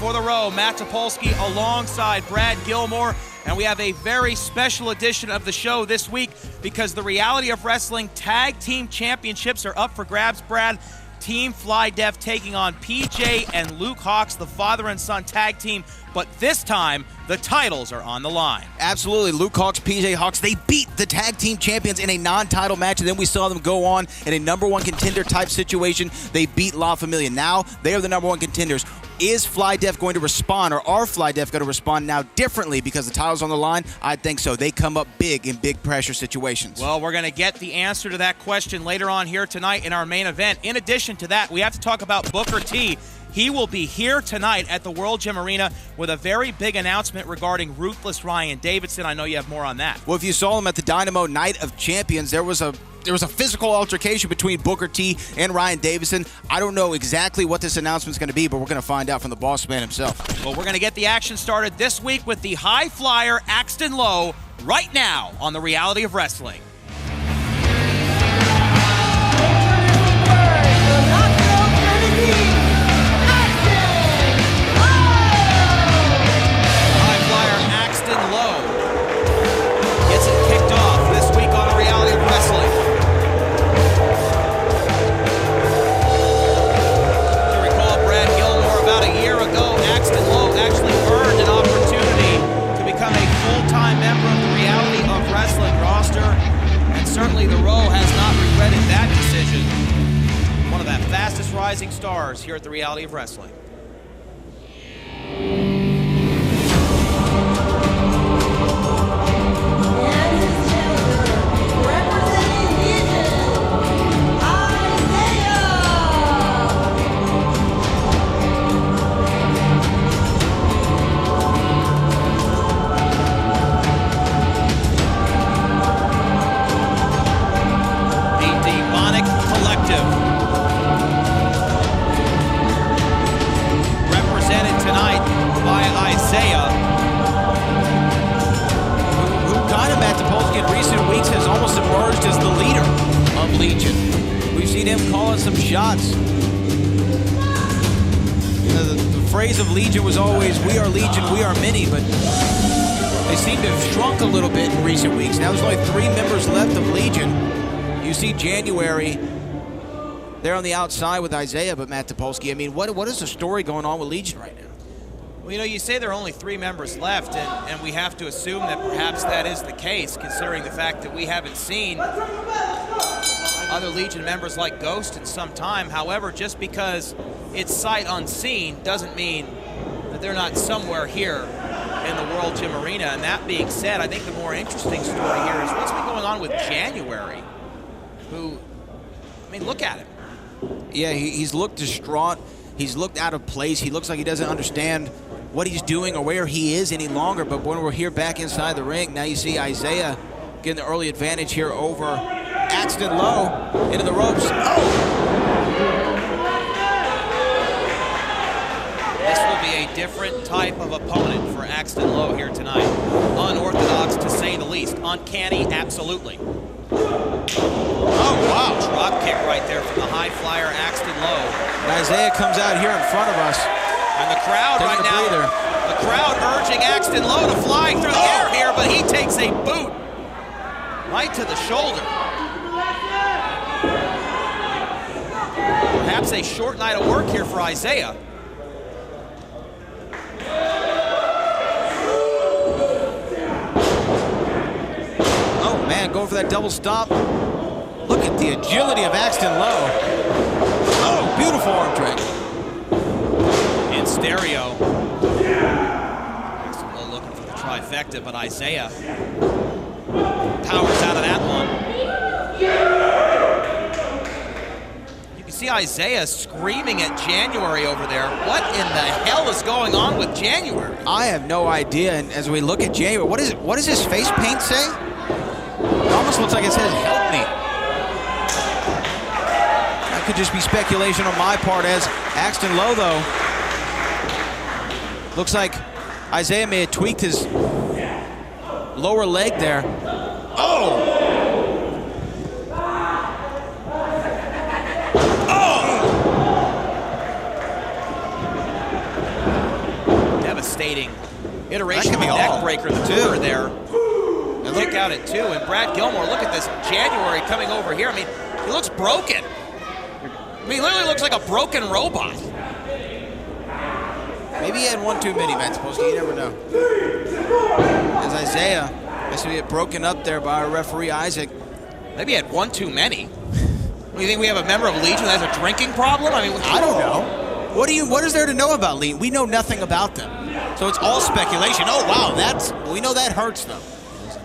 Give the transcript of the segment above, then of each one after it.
for the Rowe, Matt Topolsky alongside Brad Gilmore. And we have a very special edition of the show this week because the Reality of Wrestling Tag Team Championships are up for grabs, Brad. Team Fly Def taking on PJ and Luke Hawx, the father and son tag team. But this time, the titles are on the line. Absolutely. Luke Hawx, PJ Hawx, they beat the tag team champions in a non-title match, and then we saw them go on in a number one contender type situation. They beat La Familia. Now, they are the number one contenders. Is Fly Def going to respond, or are Fly Def going to respond now differently because the title's on the line? I think so. They come up big in big pressure situations. Well, we're going to get the answer to that question later on here tonight in our main event. In addition to that, we have to talk about Booker T. He will be here tonight at the World Gym Arena with a very big announcement regarding Ruthless Ryan Davidson. I know you have more on that. Well, if you saw him at the Dynamo Night of Champions, there was a physical altercation between Booker T and Ryan Davidson. I don't know exactly what this announcement's going to be, but we're going to find out from the boss man himself. Well, we're going to get the action started this week with the high flyer Axton Lowe right now on the Reality of Wrestling. Certainly the Rowe has not regretted that decision. One of the fastest rising stars here at the Reality of Wrestling. Some shots. The phrase of Legion was always, we are Legion, we are many, but they seem to have shrunk a little bit in recent weeks. Now there's only 3 members left of Legion. You see January there on the outside with Isaiah, but Matt Topolsky, I mean, what is the story going on with Legion right now? Well, you know, you say there are only 3 members left, and we have to assume that perhaps that is the case, considering the fact that we haven't seen other Legion members like Ghost in some time. However, just because it's sight unseen doesn't mean that they're not somewhere here in the World Gym Arena. And that being said, I think the more interesting story here is what's been going on with January, who, I mean, look at him. Yeah, he's looked distraught. He's looked out of place. He looks like he doesn't understand what he's doing or where he is any longer. But when we're here back inside the ring, now you see Isaiah getting the early advantage here over Axton Lowe into the ropes. Oh! This will be a different type of opponent for Axton Lowe here tonight. Unorthodox to say the least. Uncanny, absolutely. Oh, wow. Drop kick right there from the high flyer Axton Lowe. And Isaiah comes out here in front of us. And the crowd right now, the crowd urging Axton Lowe to fly through the air here, but he takes a boot right to the shoulder. Perhaps a short night of work here for Isaiah. Oh man, going for that double stop. Look at the agility of Axton Lowe. Oh, beautiful arm drag. In stereo. Axton Lowe looking for the trifecta, but Isaiah powers out of that one. See Isaiah screaming at January over there. What in the hell is going on with January? I have no idea. And as we look at January, what does his face paint say? It almost looks like it says, help me. That could just be speculation on my part, as Axton Lowe, though, looks like Isaiah may have tweaked his lower leg there. Oh! devastating iteration of a all. neck breaker, the tutor there. And kick out at 2. And Brad Gilmore, look at this January coming over here. I mean, he looks broken. I mean, he literally looks like a broken robot. Maybe he had one too many, Matt Sapolsky. You never know. As Isaiah has to get broken up there by our referee, Isaac. Maybe he had one too many. Do you think we have a member of Legion that has a drinking problem? I mean, I don't know. What is there to know about Legion? We know nothing about them. So it's all speculation. Oh, wow, we know that hurts them.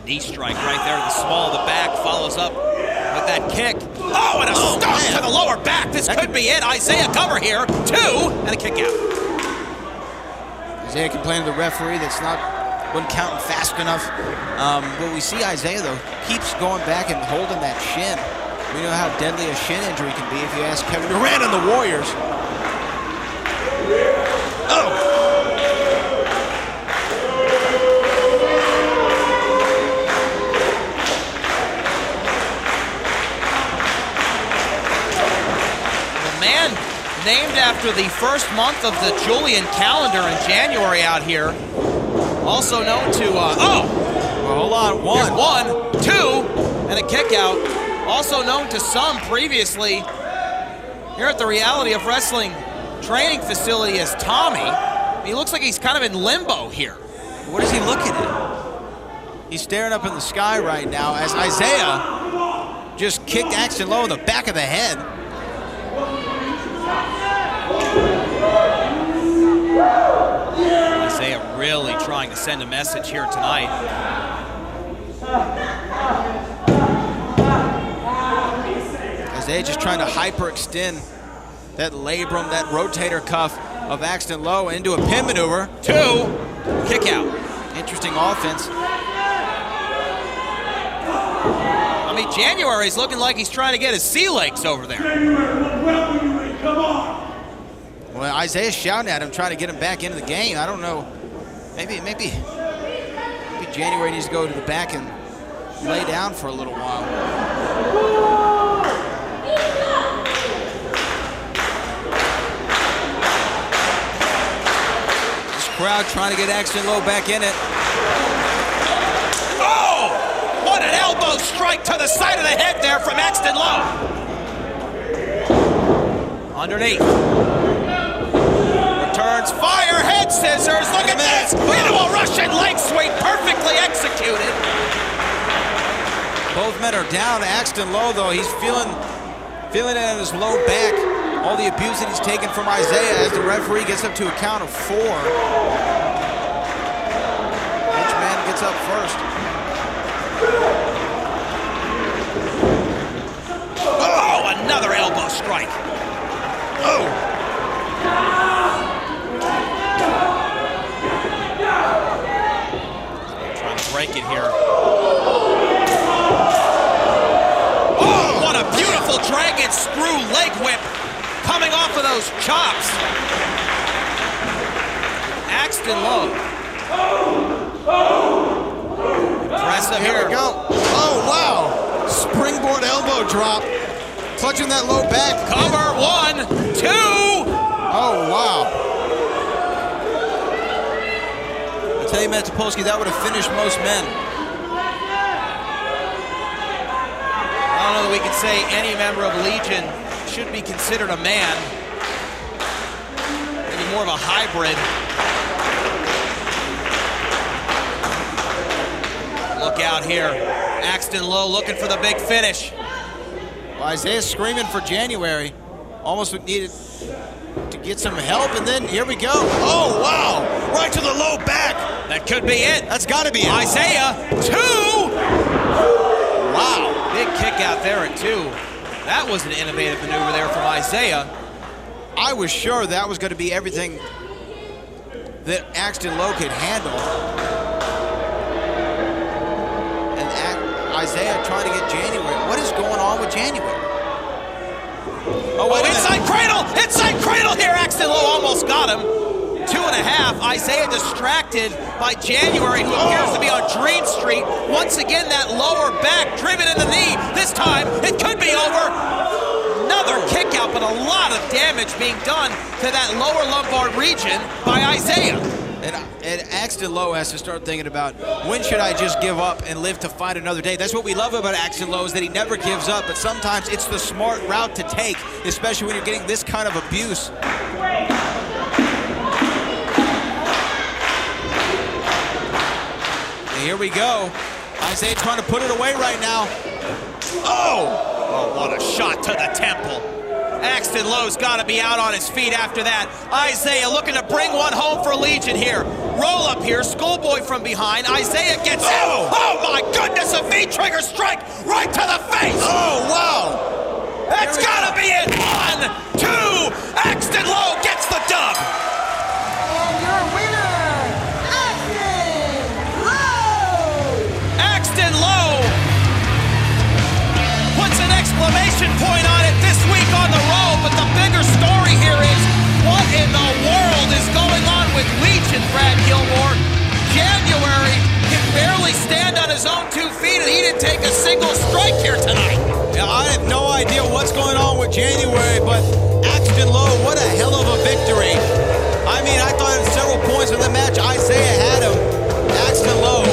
Knee strike right there to the small of the back, follows up with that kick. Oh, and a stop to the lower back. This could be it. Isaiah cover here. 2, and a kick out. Isaiah complaining to the referee wasn't counting fast enough. But we see Isaiah, though, keeps going back and holding that shin. We know how deadly a shin injury can be if you ask Kevin Durant and the Warriors. Oh! Man named after the first month of the Julian calendar in January out here. Also known to, well, hold on, 1, 2, and a kick out. Also known to some previously here at the Reality of Wrestling training facility as Tommy. He looks like he's kind of in limbo here. What is he looking at? He's staring up in the sky right now as Isaiah just kicked Axton Lowe in the back of the head. Isaiah really trying to send a message here tonight. Isaiah just trying to hyperextend that labrum, that rotator cuff of Axton Lowe into a pin maneuver. 2, kick out. Interesting offense. I mean, January's looking like he's trying to get his sea legs over there. Come on. Well, Isaiah's shouting at him, trying to get him back into the game. I don't know. Maybe January needs to go to the back and lay down for a little while. This crowd trying to get Axton Lowe back in it. Oh! What an elbow strike to the side of the head there from Axton Lowe. Underneath. Returns fire, head scissors. Look at this. Into a Russian leg sweep, perfectly executed. Both men are down. Axton Lowe, though, he's feeling it in his low back. All the abuse that he's taken from Isaiah as the referee gets up to a count of 4. Which man gets up first? Oh, another elbow strike. Oh. Trying to break it here. Oh, what a beautiful dragon screw leg whip coming off of those chops. Axton Lowe. Impressive here. Here we go. Oh, wow. Springboard elbow drop. Clutching that low back. Cover 1, 2. Oh, wow. I tell you, Matt Sapolsky, that would have finished most men. I don't know that we could say any member of Legion should be considered a man. Maybe more of a hybrid. Look out here. Axton Lowe looking for the big finish. Well, Isaiah's screaming for January. Almost needed to get some help, and then here we go. Oh, wow. Right to the low back. That could be it. That's got to be it. Isaiah, 2. Wow. Big kick out there at 2. That was an innovative maneuver there from Isaiah. I was sure that was going to be everything that Axton Lowe could handle. And Isaiah trying to get January. What is going on with January? Oh, inside cradle! Inside cradle here! Axton Lowe almost got him. 2.5. Isaiah distracted by January, who appears to be on Dream Street. Once again, that lower back driven in the knee. This time, it could be over. Another kick out, but a lot of damage being done to that lower lumbar region by Isaiah. And Axton Lowe has to start thinking about, when should I just give up and live to fight another day? That's what we love about Axton Lowe, is that he never gives up, but sometimes it's the smart route to take, especially when you're getting this kind of abuse. And here we go. Isaiah trying to put it away right now. Oh, what a shot to the temple. Axton Lowe's got to be out on his feet after that. Isaiah looking to bring one home for Legion here. Roll up here, schoolboy from behind. Isaiah gets in. Oh my goodness, a V-trigger strike right to the face. Oh, wow. That's got to be it. 1, 2. Axton Lowe gets the dub. And your winner, Axton Lowe! Axton Lowe puts an exclamation point on it this week on the road, but the bigger story here is, what in the world is going on with Legion, Brad Gilmore? January can barely stand on his own 2 feet, and he didn't take a single strike here tonight. Yeah, I have no idea what's going on with January, but Axton Lowe, what a hell of a victory. I mean, I thought at several points in the match, Isaiah had him. Axton Lowe,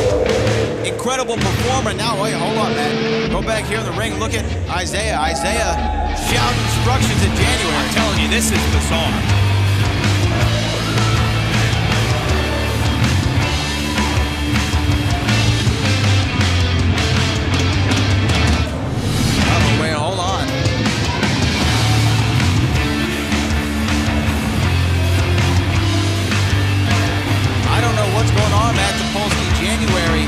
incredible performer. Now, wait, hold on, man. Go back here in the ring. Look at Isaiah. Isaiah shouting instructions in January. I'm telling you, this is bizarre. Oh, wait, hold on. I don't know what's going on, Matt Topolsky. January.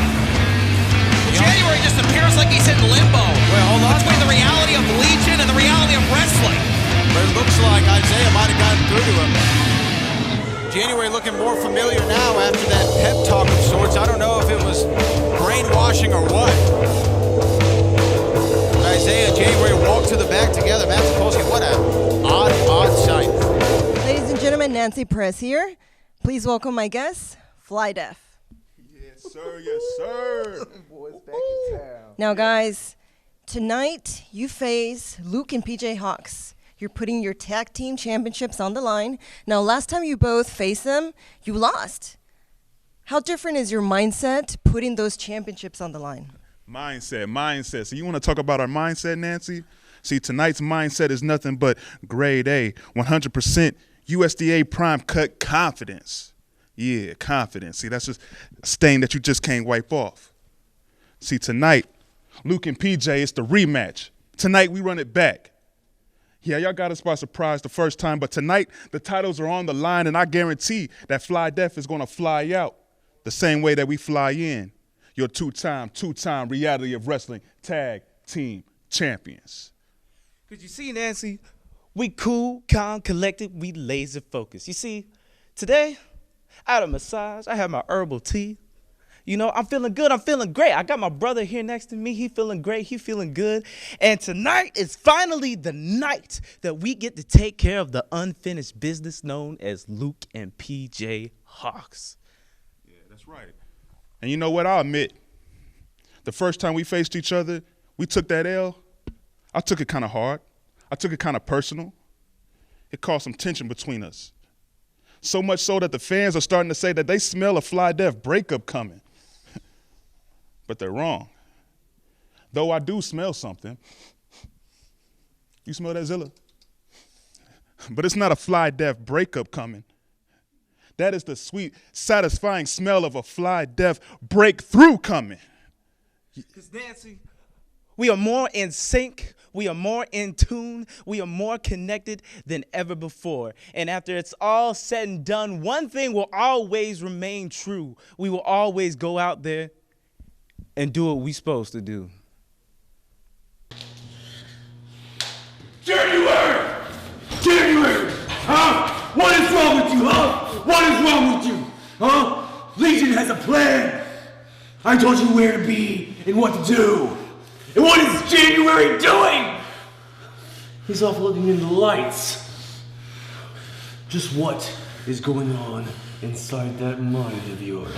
January just appears like he's in limbo. Wait, hold on. Between the reality of Legion and the reality of wrestling. But it looks like Isaiah might have gotten through to him. January looking more familiar now after that pep talk of sorts. I don't know if it was brainwashing or what. But Isaiah and January walked to the back together. Matt Topolsky, what an odd sight. Ladies and gentlemen, Nancy Perez here. Please welcome my guest, Fly Def. Yes, sir. Yes, sir. Boys back in town. Now, guys, tonight you face Luke and PJ Hawx. You're putting your tag team championships on the line. Now, last time you both faced them, you lost. How different is your mindset putting those championships on the line? Mindset. So you want to talk about our mindset, Nancy? See, tonight's mindset is nothing but grade A, 100% USDA prime cut confidence. Yeah, confidence. See, that's just a stain that you just can't wipe off. See, tonight, Luke and PJ, it's the rematch. Tonight, we run it back. Yeah, y'all got us by surprise the first time, but tonight, the titles are on the line, and I guarantee that Fly Def is going to fly out the same way that we fly in. Your two-time reality of wrestling tag team champions. Because you see, Nancy, we cool, calm, collected, we laser focused. You see, today, I had a massage, I had my herbal tea. You know, I'm feeling good, I'm feeling great. I got my brother here next to me, he feeling great, he feeling good. And tonight is finally the night that we get to take care of the unfinished business known as Luke and PJ Hawx. Yeah, that's right. And you know what? I'll admit, the first time we faced each other, we took that L. I took it kind of hard. I took it kind of personal. It caused some tension between us. So much so that the fans are starting to say that they smell a Fly Def breakup coming. But they're wrong. Though I do smell something. You smell that, Zilla? But it's not a Fly Def breakup coming. That is the sweet, satisfying smell of a Fly Def breakthrough coming. Because, Nancy, we are more in sync, we are more in tune, we are more connected than ever before. And after it's all said and done, one thing will always remain true. We will always go out there and do what we're supposed to do. January! Huh? What is wrong with you, huh? What is wrong with you? Huh? Legion has a plan. I told you where to be and what to do. And what is January doing? He's off looking in the lights. Just what is going on inside that mind of yours?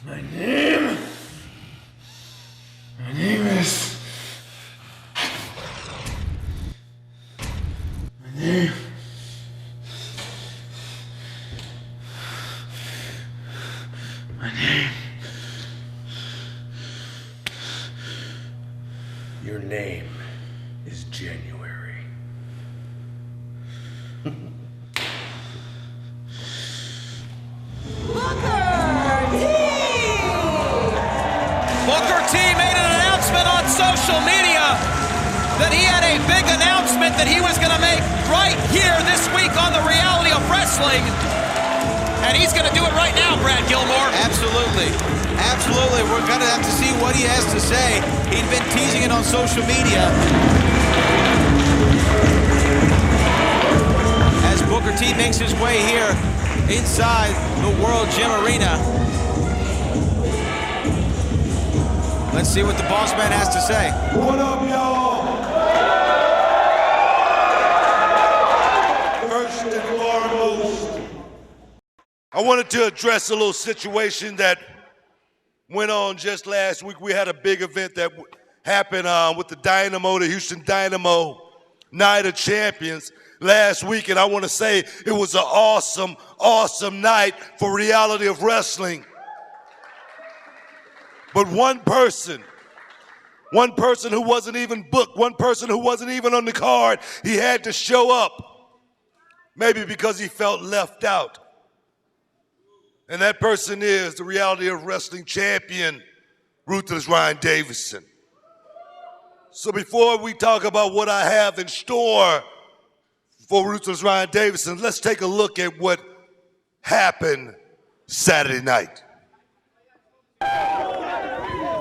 My name is is January. Booker T made an announcement on social media that he had a big announcement that he was going to make right here this week on the Reality of Wrestling. And he's going to do it right now, Brad Gilmore. Absolutely. Absolutely. We're going to have to see what he has to say. He'd been teasing it on social media. As Booker T makes his way here inside the World Gym Arena. Let's see what the boss man has to say. What up, y'all? First and foremost, I wanted to address a little situation that went on just last week. We had a big event that happened with the Dynamo, the Houston Dynamo Night of Champions last week, and I want to say it was an awesome, awesome night for Reality of Wrestling. But one person who wasn't even booked, one person who wasn't even on the card, he had to show up, maybe because he felt left out. And that person is the Reality of Wrestling champion, Ruthless Ryan Davidson. So before we talk about what I have in store for Ruthless Ryan Davidson, let's take a look at what happened Saturday night.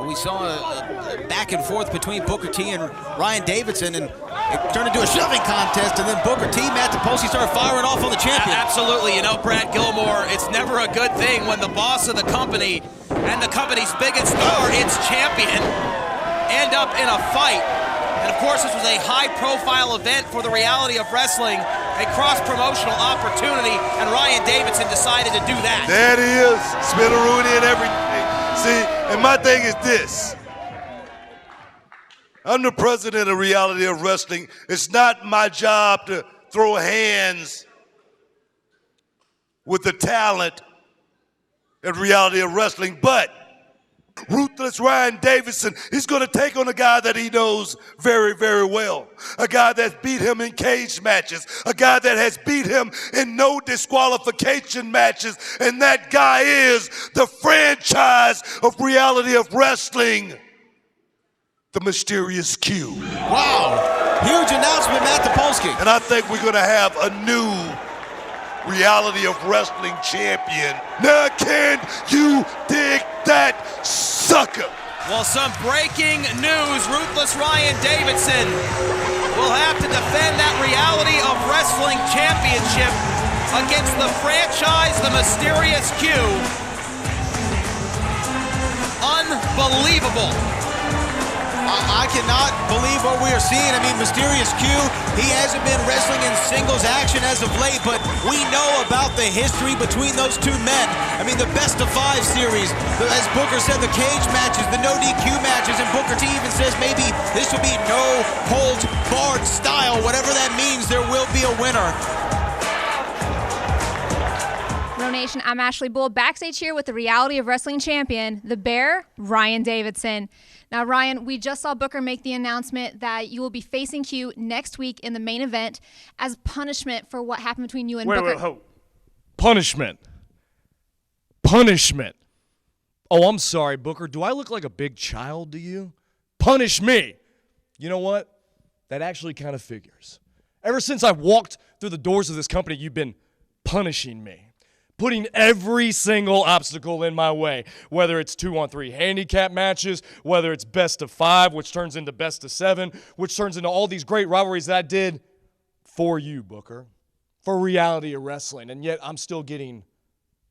We saw a back and forth between Booker T and Ryan Davidson, and it turned into a shoving contest, and then Booker T, Matt Topolsky started firing off on the champion. Absolutely. You know, Brad Gilmore, it's never a good thing when the boss of the company and the company's biggest star, its champion, end up in a fight. And of course, this was a high-profile event for the Reality of Wrestling, a cross-promotional opportunity, and Ryan Davidson decided to do that. There it is, Spinneroonie and everything. See, and my thing is this. I'm the president of Reality of Wrestling. It's not my job to throw hands with the talent at Reality of Wrestling, but Ruthless Ryan Davidson, he's going to take on a guy that he knows very, very well. A guy that's beat him in cage matches. A guy that has beat him in no disqualification matches. And that guy is the franchise of Reality of Wrestling, the Mysterious Q. Wow. Huge announcement, Matt Topolsky. And I think we're going to have a new Reality of Wrestling champion. Now, can you dig that sucker? Well, some breaking news. Ruthless Ryan Davidson will have to defend that Reality of Wrestling championship against the franchise, the Mysterious Q. Unbelievable. I cannot believe what we are seeing. I mean, Mysterious Q, he hasn't been wrestling in singles action as of late, but we know about the history between those two men. I mean, the best of 5 series, as Booker said, the cage matches, the no DQ matches, and Booker T even says maybe this will be no holds barred style. Whatever that means, there will be a winner. Row Nation, I'm Ashley Bull, backstage here with the Reality of Wrestling champion, the Bear, Ryan Davidson. Now, Ryan, we just saw Booker make the announcement that you will be facing Q next week in the main event as punishment for what happened between you and Booker. Wait, hold. Punishment. Punishment. Oh, I'm sorry, Booker. Do I look like a big child to you? Punish me. You know what? That actually kind of figures. Ever since I walked through the doors of this company, you've been punishing me. Putting every single obstacle in my way, whether it's 2-on-3 handicap matches, whether it's best of 5, which turns into best of 7, which turns into all these great rivalries that I did for you, Booker, for Reality of Wrestling, and yet I'm still getting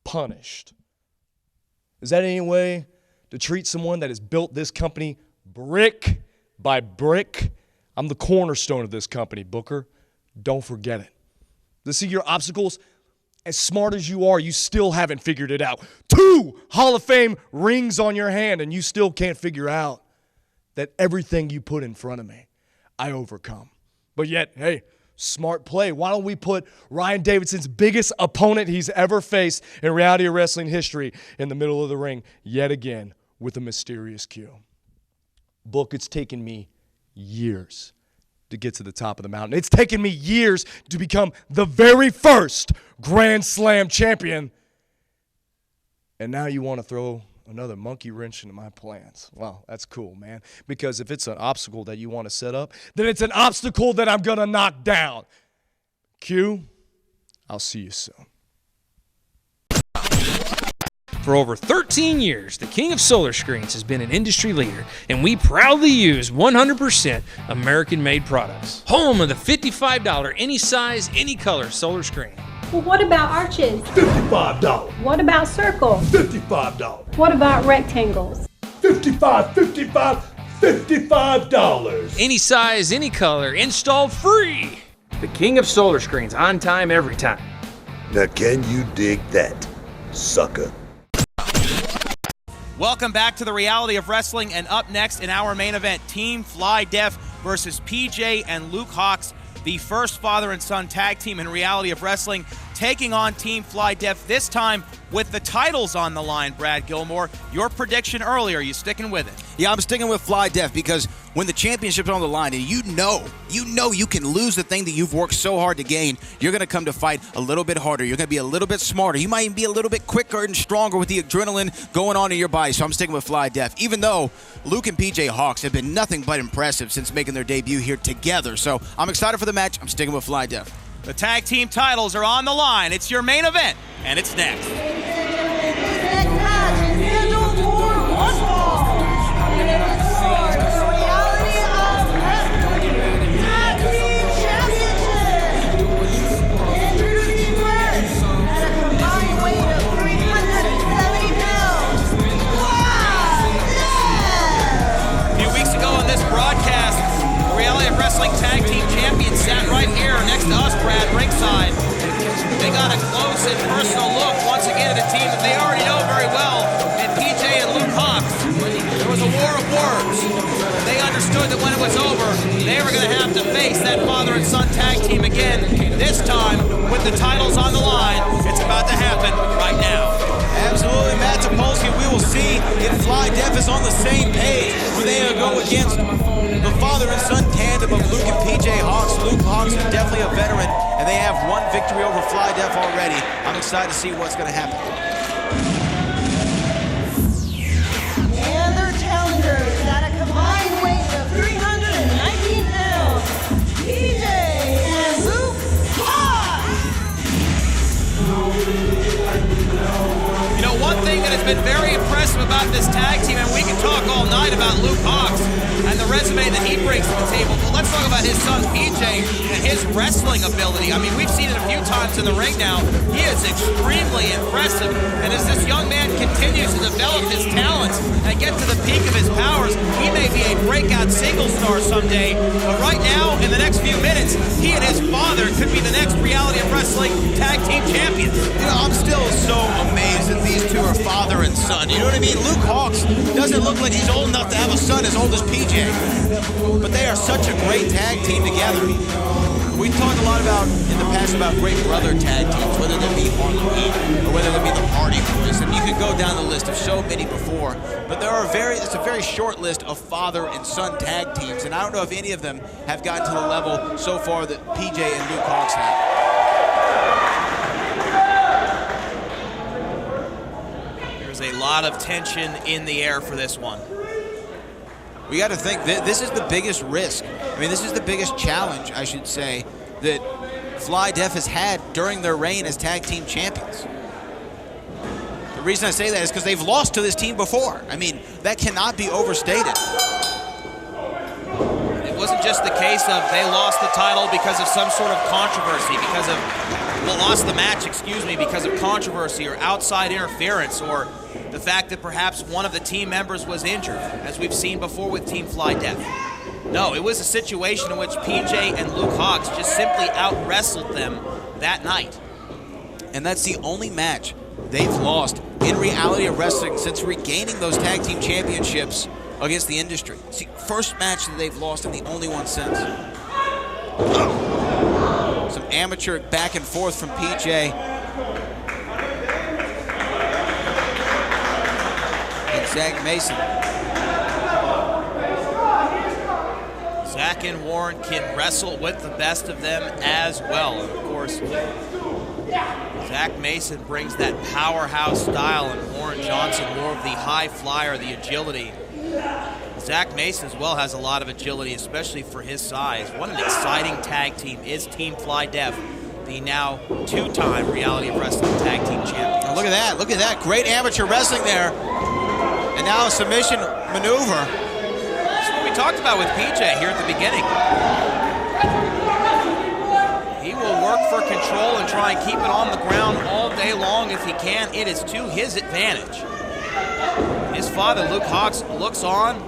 punished. Is that any way to treat someone that has built this company brick by brick? I'm the cornerstone of this company, Booker. Don't forget it. To see your obstacles, as smart as you are, you still haven't figured it out. 2 Hall of Fame rings on your hand, and you still can't figure out that everything you put in front of me, I overcome. But yet, hey, smart play. Why don't we put Ryan Davidson's biggest opponent he's ever faced in Reality of Wrestling history in the middle of the ring yet again with a Mysterious Q. Book, it's taken me years to get to the top of the mountain. It's taken me years to become the very first Grand Slam champion. And now you want to throw another monkey wrench into my plans. Well, that's cool, man. Because if it's an obstacle that you want to set up, then it's an obstacle that I'm going to knock down. Q, I'll see you soon. For over 13 years, the King of Solar Screens has been an industry leader, and we proudly use 100% American-made products. Home of the $55 any size, any color solar screen. Well, what about arches? $55. What about circles? $55. What about rectangles? $55. Any size, any color, installed free. The King of Solar Screens, on time, every time. Now can you dig that, sucker? Welcome back to the reality of wrestling, and up next in our main event, Team Fly Def versus PJ and Luke Hawx, the first father and son tag team in reality of wrestling, taking on Team Fly Def, this time with the titles on the line. Brad Gilmore, your prediction earlier, you sticking with it? Yeah, I'm sticking with Fly Def because when the championship's on the line and you know you can lose the thing that you've worked so hard to gain, you're going to come to fight a little bit harder. You're going to be a little bit smarter. You might even be a little bit quicker and stronger with the adrenaline going on in your body. So I'm sticking with Fly Def, even though Luke and PJ Hawx have been nothing but impressive since making their debut here together. So I'm excited for the match. I'm sticking with Fly Def. The tag team titles are on the line. It's your main event, and it's next. Wrestling Tag Team Champions sat right here next to us, Brad, ringside. They got a close and personal look once again at a team that they already know very well in PJ and Luke Hawx. There was a war of words. They understood that when it was over, they were going to have to face that father and son tag team again, this time with the titles on the line. It's about to happen right now. Absolutely, Matt Topolsky. We will see if Fly Def is on the same page when they go against the father and son tandem of Luke and PJ Hawx. Luke Hawx is definitely a veteran, and they have one victory over Fly Def already. I'm excited to see what's going to happen. And their challengers at a combined weight of 319 pounds, PJ and Luke Hawx. You know, one thing that has been very impressive about this tag team, and we can talk all night about Luke Hawx and the resume that he brings to the table, but let's talk about his son PJ and his wrestling ability. I mean, we've seen it a few times in the ring now. He is extremely impressive, and as this young man continues to develop his talents and get to the peak of his powers, he may be a breakout single star someday, but right now, in the next few minutes, he and his father could be the next reality of wrestling tag team champions. You know, I'm still so amazed that these two are father and son. You know what I mean? Luke Hawx doesn't look like he's old enough to have a son as old as PJ. But they are such a great tag team together. We talked a lot about in the past about great brother tag teams, whether they be on the Heat or whether they be the Hardy Boys. And you could go down the list of so many before. But it's a very short list of father and son tag teams. And I don't know if any of them have gotten to the level so far that PJ and Luke Hawx have. There's a lot of tension in the air for this one. We got to think that this is the biggest risk. I mean, this is the biggest challenge, I should say, that Fly Def has had during their reign as tag team champions. The reason I say that is because they've lost to this team before. I mean, that cannot be overstated. It wasn't just the case of they lost the title because of some sort of controversy, lost the match, because of controversy or outside interference, or the fact that perhaps one of the team members was injured, as we've seen before with Team Fly Def. No, it was a situation in which PJ and Luke Hawx just simply out-wrestled them that night. And that's the only match they've lost in reality of wrestling since regaining those tag team championships against the industry. It's the first match that they've lost and the only one since. Some amateur back and forth from PJ. And Zach Mason. Zach back in. Warren can wrestle with the best of them as well. And of course, Zach Mason brings that powerhouse style, and Warren Johnson more of the high flyer, the agility. Zach Mason as well has a lot of agility, especially for his size. What an exciting tag team is Team Fly Def, the now two-time Reality of Wrestling Tag Team champions. Oh, look at that. Look at that. Great amateur wrestling there. And now a submission maneuver. That's what we talked about with PJ here at the beginning. He will work for control and try and keep it on the ground all day long if he can. It is to his advantage. His father, Luke Hawx, looks on,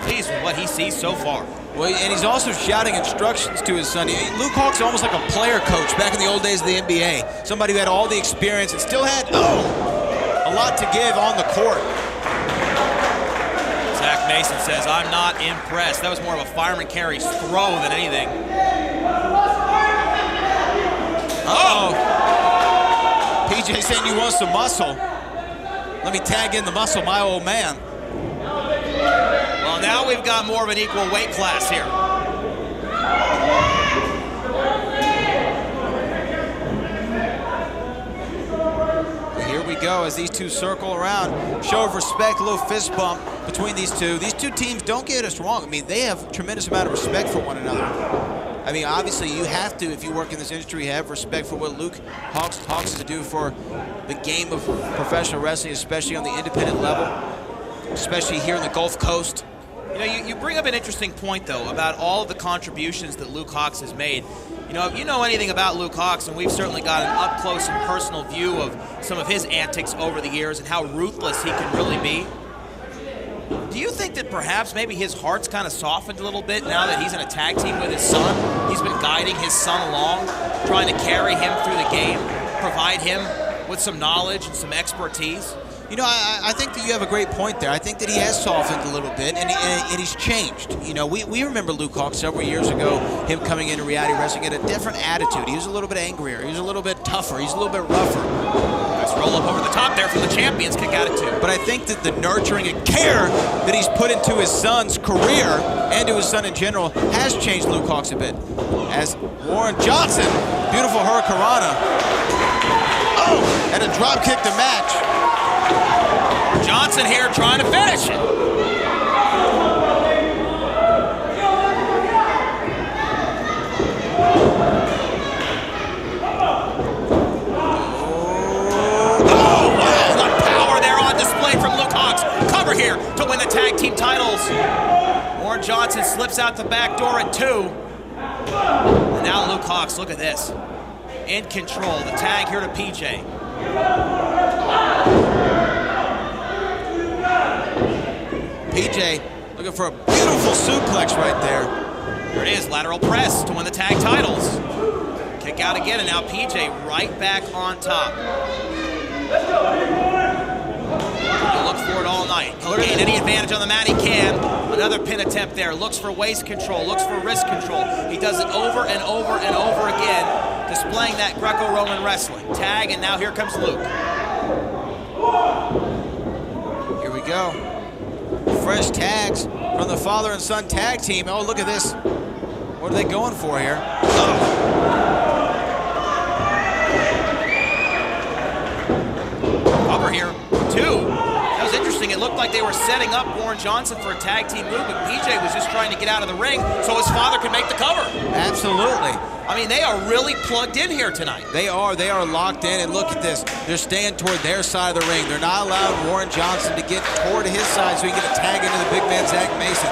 pleased with what he sees so far. Well, and he's also shouting instructions to his son. Luke Hawx is almost like a player coach back in the old days of the NBA. Somebody who had all the experience and still had, a lot to give on the court. Zach Mason says, I'm not impressed. That was more of a fireman carry's throw than anything. Uh-oh. PJ saying you want some muscle. Let me tag in the muscle, my old man. Well, now we've got more of an equal weight class here. Here we go as these two circle around. Show of respect, a little fist bump between these two. These two teams, don't get us wrong. I mean, they have a tremendous amount of respect for one another. I mean, obviously, you have to, if you work in this industry, have respect for what Luke Hawx is to do for the game of professional wrestling, especially on the independent level, especially here in the Gulf Coast. You know, you bring up an interesting point, though, about all of the contributions that Luke Hawx has made. You know, if you know anything about Luke Hawx, and we've certainly got an up-close and personal view of some of his antics over the years and how ruthless he can really be. Do you think that perhaps maybe his heart's kind of softened a little bit now that he's in a tag team with his son? He's been guiding his son along, trying to carry him through the game, provide him with some knowledge and some expertise. You know, I think that you have a great point there. I think that he has softened a little bit, and he's changed. You know, we remember Luke Hawx several years ago, him coming into reality wrestling at a different attitude. He was a little bit angrier. He was a little bit tougher. He's a little bit rougher. Let's roll up over the top there from the Champions Kick attitude. But I think that the nurturing and care that he's put into his son's career and to his son in general has changed Luke Hawx a bit. As Warren Johnson, beautiful hurricanrana. Oh, and a drop kick to match. Johnson here trying to finish it. Oh, wow, the power there on display from Luke Hawx. Cover here to win the tag team titles. Warren Johnson slips out the back door at 2. And now Luke Hawx, look at this. In control, the tag here to PJ. PJ looking for a beautiful suplex right there. There it is, lateral press to win the tag titles. Kick out again, and now PJ right back on top. He'll look for it all night. He'll gain any advantage on the mat he can. Another pin attempt there. Looks for waist control, looks for wrist control. He does it over and over and over again, displaying that Greco-Roman wrestling. Tag, and now here comes Luke. Here we go. Fresh tags from the father and son tag team. Oh, look at this. What are they going for here? Cover here, 2. That was interesting. It looked like they were setting up Warren Johnson for a tag team move, but PJ was just trying to get out of the ring so his father could make the cover. Absolutely. I mean, they are really plugged in here tonight. They are locked in, and look at this. They're staying toward their side of the ring. They're not allowing Warren Johnson to get toward his side so he can get a tag into the big man, Zach Mason.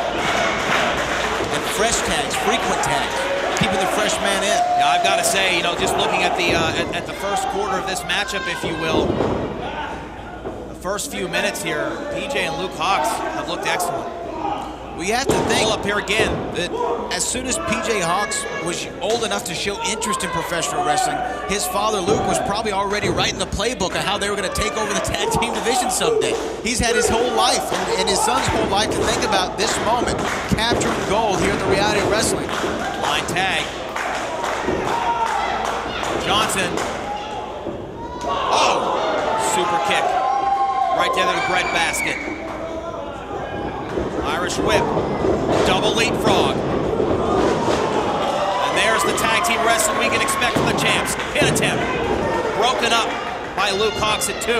And fresh tags, frequent tags, keeping the fresh man in. Yeah, I've got to say, you know, just looking at the first quarter of this matchup, if you will, the first few minutes here, PJ and Luke Hawx have looked excellent. We have to think up here again that as soon as PJ Hawx was old enough to show interest in professional wrestling, his father Luke was probably already writing the playbook of how they were going to take over the tag team division someday. He's had his whole life and his son's whole life to think about this moment, capturing gold here in the reality of wrestling. Line tag. Johnson. Oh, super kick. Right there to the bread basket. Irish whip, double leapfrog. team wrestling we can expect from the champs. Hit attempt. Broken up by Luke Hawx at 2.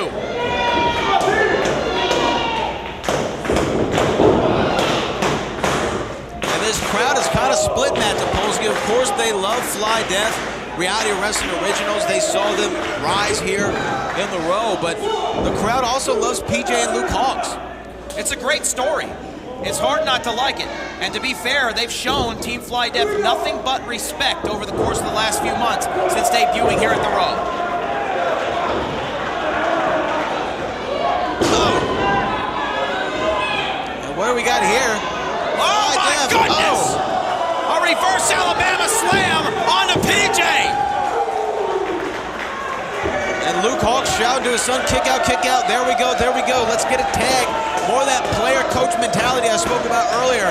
And this crowd is kind of split, Matt Topolsky. Of course, they love Fly Death. Reality Wrestling Originals, they saw them rise here in the row, but the crowd also loves PJ and Luke Hawx. It's a great story. It's hard not to like it. And to be fair, they've shown Team Fly Death nothing but respect over the course of the last few months since debuting here at the Row. Oh. And what do we got here? Oh my goodness! A reverse Alabama slam onto PJ! And Luke Hawx shouting to his son, kick out, kick out. There we go, there we go. Let's get a tag. More of that player-coach mentality I spoke about earlier.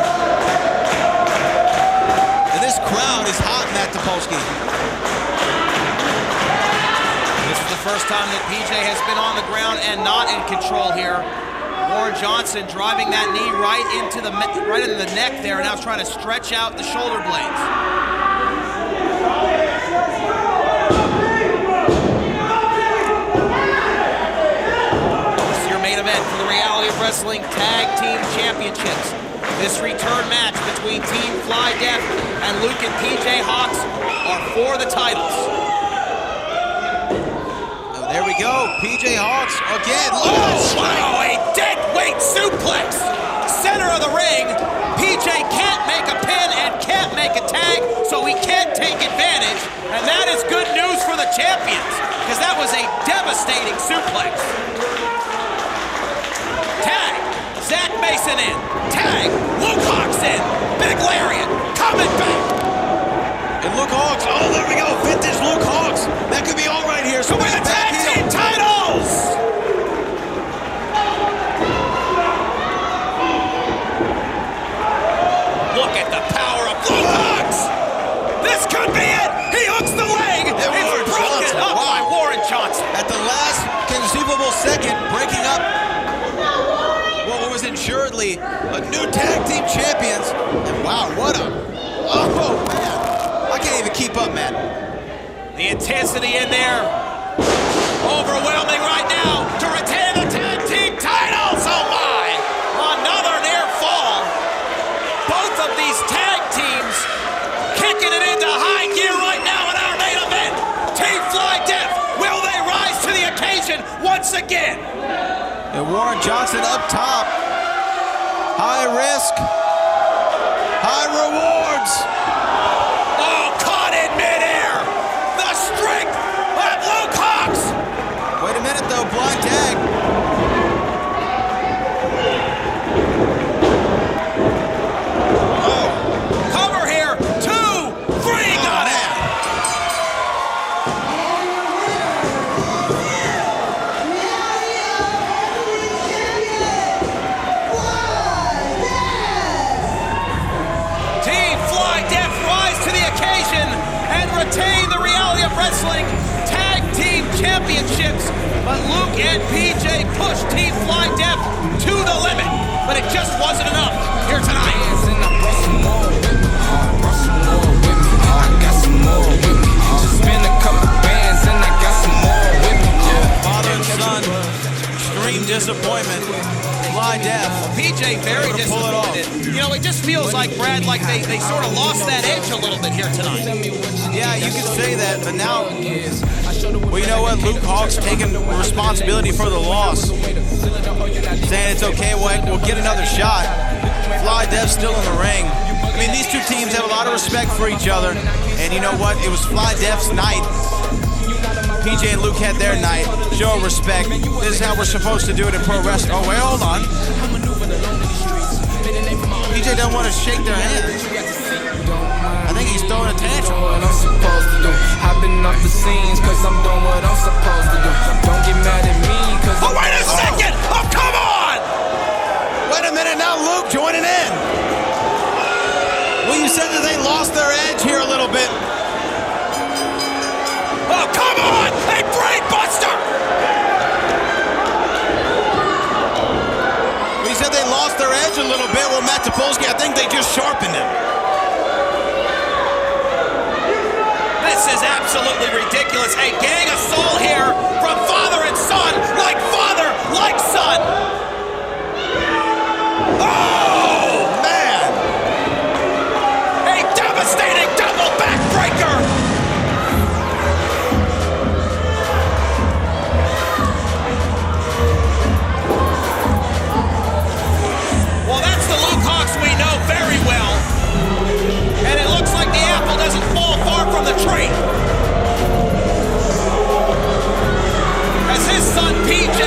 And this crowd is hot, Matt Topolsky. This is the first time that PJ has been on the ground and not in control here. Warren Johnson driving that knee right into the neck there, and now trying to stretch out the shoulder blades. This is your main event for the Reality of Wrestling Tag Team Championships. This return match between Team Fly Death and Luke and PJ Hawx are for the titles. There we go, PJ Hawx again. Wow, a dead weight suplex. Center of the ring. PJ can't make a pin and can't make a tag, so he can't take advantage. And that is good news for the champions, because that was a devastating suplex. Tag. Zach Mason in. Tag. Luke Hawx in. Big lariat. Coming back. And Luke Hawx, oh, there we go, vintage Luke Hawx. That could be all right here. So we're the tag team titles! Look at the power of Luke Hawx! This could be it! He hooks the leg! It's broken up by Warren Johnson. At the last conceivable second, breaking up what was assuredly a new tag team champions. And wow, what a, oh man. I can't even keep up, man. The intensity in there, overwhelming right now to retain the tag team titles. Oh my! Another near fall. Both of these tag teams kicking it into high gear right now in our main event. Team Fly Death, will they rise to the occasion once again? And Warren Johnson up top. High risk, high rewards. Wait a minute though, blind tag. Oh, cover here, 2, 3, got it. Team Fly Death rise to the occasion and retain the Reality of Wrestling Tag Team Championships, but Luke and PJ pushed Team Fly Death to the limit, but it just wasn't enough here tonight. Father and son, extreme disappointment. Fly Death. PJ very disappointed. You know, it just feels like, Brad, like they sort of lost that edge a little bit here tonight. Yeah, you could say that, but now, well, you know what? Luke Hawx taking responsibility for the loss. Saying it's okay, we'll get another shot. Fly Death still in the ring. I mean, these two teams have a lot of respect for each other. And you know what? It was Fly Death's night. PJ and Luke had their night. Show respect. This is how we're supposed to do it in pro wrestling. Oh, wait, hold on. PJ doesn't want to shake their hands. I think he's throwing a tantrum. What I'm supposed to do. Hopping off the scenes cause I'm doing what I'm supposed to do. Don't get mad at me cause oh, wait a second! Oh, come on! Wait a minute now, Luke joining in. Well, you said that they lost their edge here a little bit. Oh, come on! A brain buster! Well, you said they lost their edge a little bit. Well, Matt Topolsky, I think they just sharpened it. absolutely ridiculous. A gang assault here from father and son, like father, like son. Oh, man. A devastating double backbreaker. Well, that's the Luke Hawx we know very well. And it looks like the apple doesn't fall far from the tree. As his son PJ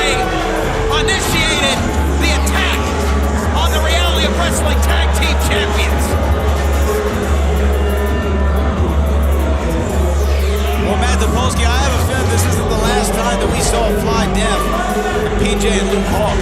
initiated the attack on the Reality of Wrestling Tag Team Champions. Well, Matt Topolsky, I have a feeling this isn't the last time that we saw Fly Death from PJ and Luke Hawx.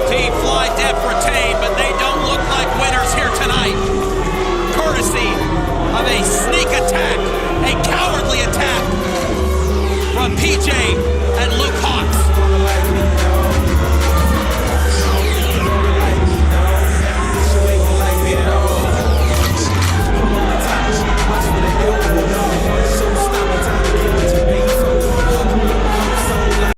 Team Fly Death retained, but they don't look like winners here tonight. Courtesy of a sneak attack, a cowardly attack from PJ